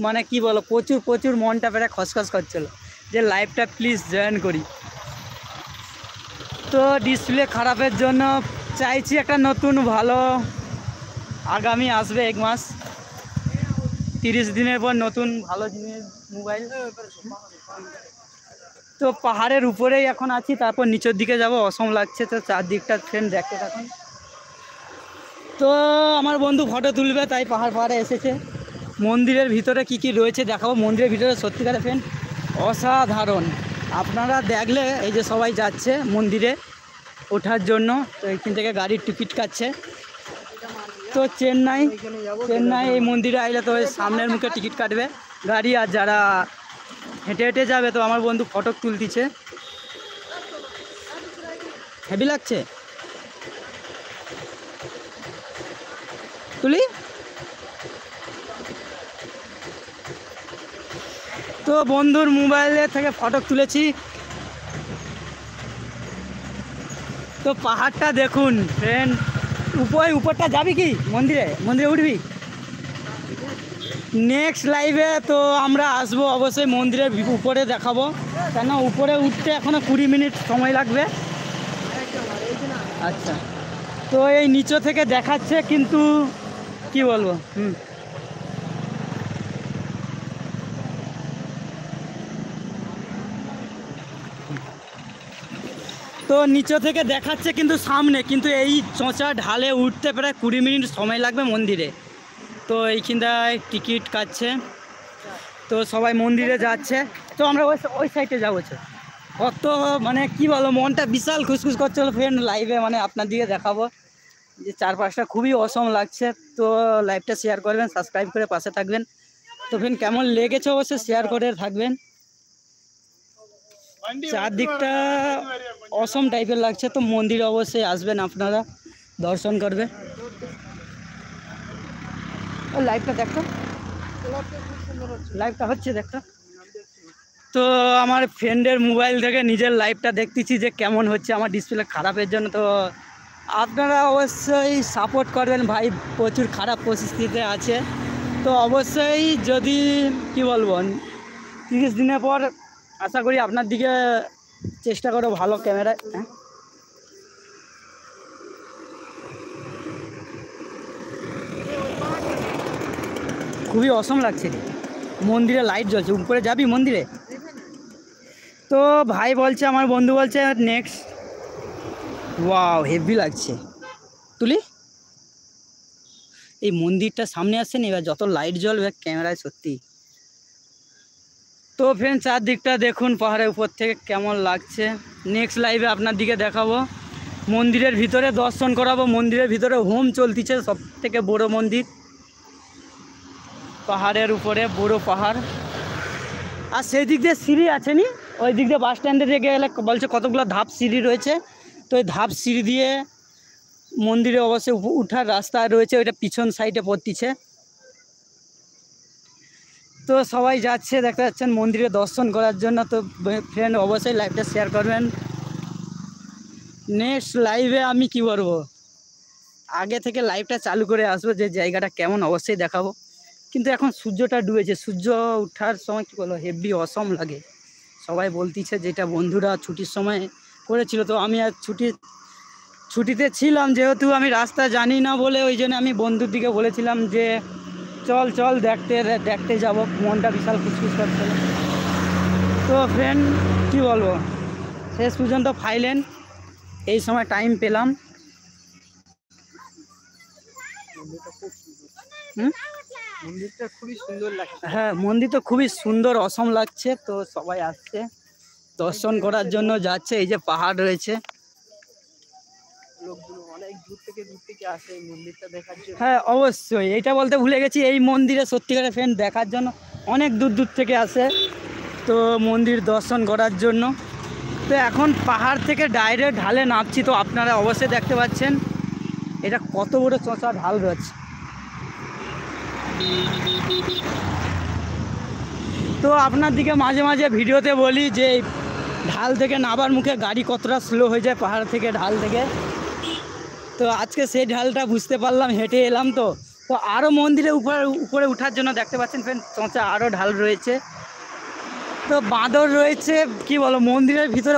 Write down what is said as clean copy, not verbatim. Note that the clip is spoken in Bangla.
মানে কি বলো প্রচুর প্রচুর মনটা প্রায় খসখস করছিল যে লাইভটা প্লিজ জয়েন করি। তো ডিসপ্লে খারাপের জন্য চাইছি একটা নতুন ভালো, আগামী আসবে 1 মাস 30 দিনের পর নতুন ভালো জিনিস মোবাইল। তো পাহাড়ের উপরেই এখন আছি, তারপর নিচের দিকে যাব, অসম লাগছে। তো চারদিকটা ট্রেন দেখতে থাকুন। তো আমার বন্ধু ফটো তুলবে তাই পাহাড়ে এসেছে। মন্দিরের ভিতরে কি কি রয়েছে দেখাবো। মন্দিরের ভিতরে সত্যিকারের ফ্রেন্ড অসাধারণ। আপনারা দেখলে এই যে সবাই যাচ্ছে মন্দিরে ওঠার জন্য, তো এখান থেকে গাড়ির টিকিট কাটছে। তো চেন্নাই এই মন্দিরে আইলে তো ওই সামনের মুখে টিকিট কাটবে গাড়ি, আর যারা হেঁটে হেঁটে যাবে। তো আমার বন্ধু ফটো তুলতিছে, হেভি লাগছে। তুলি তো বন্ধুর মোবাইলে থেকে ফটো তুলেছি। তো পাহাড়টা দেখুন ফ্রেন্ড, উপরটা যাবি কি মন্দিরে উঠবি? নেক্সট লাইভে তো আমরা আসবো অবশ্যই, মন্দিরের উপরে দেখাবো, কেন উপরে উঠতে এখনও 20 মিনিট সময় লাগবে। আচ্ছা, তো এই নিচে থেকে দেখাচ্ছে কিন্তু কি বলবো। তো নিচে থেকে দেখাচ্ছে কিন্তু সামনে, কিন্তু এই চোঁচা ঢালে উঠতে প্রায় 20 মিনিট সময় লাগবে মন্দিরে। তো এইখানটায় টিকিট কাটছে, তো সবাই মন্দিরে যাচ্ছে। তো আমরা ওই সাইডে যাবো। কত মানে কি বলো, মনটা বিশাল খুশখুশ করছিল ফ্রেন্ড লাইভে, মানে আপনার দিকে দেখাবো যে চারপাশটা খুবই অসম লাগছে। তো লাইভটা শেয়ার করবেন, সাবস্ক্রাইব করে পাশে থাকবেন। তো ফ্রেন্ড কেমন লেগেছে অবশ্যই শেয়ার করে থাকবেন। চারদিকটা অসম টাইপের লাগছে, তো মন্দিরে অবশ্যই আসবেন আপনারা, দর্শন করবে। ও লাইভটা দেখো, লাইভটা হচ্ছে দেখো। তো আমার ফ্রেন্ডের মোবাইল থেকে নিজের লাইভটা দেখতেছি যে কেমন হচ্ছে, আমার ডিসপ্লে খারাপের জন্য। তো আপনারা অবশ্যই সাপোর্ট করবেন ভাই, প্রচুর খারাপ পরিস্থিতিতে আছে। তো অবশ্যই যদি কি বলবো 30 দিনের পর আশা করি আপনার দিকে চেষ্টা করো ভালো ক্যামেরায়। খুবই অসম লাগছে, মন্দিরে লাইট জ্বলছে। উপরে যাবি মন্দিরে? তো ভাই বলছে, আমার বন্ধু বলছে নেক্সট। ওয়াও হেভি লাগছে। তুলি এই মন্দিরটা সামনে আসছে না, এবার যত লাইট জ্বলবে ক্যামেরায় সত্যি। তো ফ্রেন্ড চারদিকটা দেখুন পাহাড়ের উপর থেকে কেমন লাগছে। নেক্সট লাইভে আপনার দিকে দেখাবো, মন্দিরের ভিতরে দর্শন করাবো। মন্দিরের ভিতরে হোম চলতিছে, সব থেকে বড় মন্দির, পাহাড়ের উপরে বড় পাহাড়। আর সেই দিক দিয়ে সিঁড়ি আছে নি, ওই দিক দিয়ে বাস স্ট্যান্ডে দিয়ে গেলে বলছে কতগুলো ধাপ সিঁড়ি রয়েছে। তো ওই ধাপ সিঁড়ি দিয়ে মন্দিরে অবশ্যই উঠার রাস্তা রয়েছে, ওইটা পিছন সাইডে পড়তিছে। তো সবাই যাচ্ছে, দেখতে যাচ্ছেন মন্দিরে দর্শন করার জন্য। তো ফ্রেন্ড অবশ্যই লাইভটা শেয়ার করবেন। নেক্সট লাইভে আমি কি বলবো, আগে থেকে লাইভটা চালু করে আসবো, যে জায়গাটা কেমন অবশ্যই দেখাবো। কিন্তু এখন সূর্যটা ডুবেছে, সূর্য ওঠার সময় কী বলো হেভি অসম লাগে। সবাই বলতিছে যেটা বন্ধুরা ছুটির সময় করেছিল। তো আমি আর ছুটিতে ছিলাম, যেহেতু আমি রাস্তা জানি না বলে ওই জন্য আমি বন্ধুর দিকে বলেছিলাম যে চল দেখতে যাব। মনটা বিশাল খুশখুশ করছিল। তো ফ্রেন্ড কি বলবো, শেষ পর্যন্ত ফাইলেন এই সময় টাইম পেলাম। মন্দিরটা খুবই সুন্দর লাগছে। হ্যাঁ মন্দির তো খুবই সুন্দর, অসম লাগছে। তো সবাই আসছে দর্শন করার জন্য, যাচ্ছে। এই যে পাহাড় রয়েছে, লোকগুলো অনেক দূর থেকে আসে এই মন্দিরটা দেখার জন্য। হ্যাঁ অবশ্যই, এইটা বলতে ভুলে গেছি, এই মন্দিরে সত্যিকারের ফ্রেন্ড দেখার জন্য অনেক দূর থেকে আসে, তো মন্দির দর্শন করার জন্য। তো এখন পাহাড় থেকে ডাইরেক্ট ঢালে নামছি। তো আপনারা অবশ্যই দেখতে পাচ্ছেন এটা কত বড় চোঁচা ঢাল রয়েছে। তো আপনার দিকে মাঝে মাঝে ভিডিওতে বলি যে ঢাল থেকে নাবার মুখে গাড়ি কতটা স্লো হয়ে যায় পাহাড় থেকে ঢাল থেকে। তো আজকে সেই ঢালটা বুঝতে পারলাম, হেঁটে এলাম। তো তো আরও মন্দিরের উপরে উপরে ওঠার জন্য দেখতে পাচ্ছেন ফ্রেন্ড চোঁচা আরও ঢাল রয়েছে। তো বাঁদর রয়েছে, কি বলো, মন্দিরের ভিতরে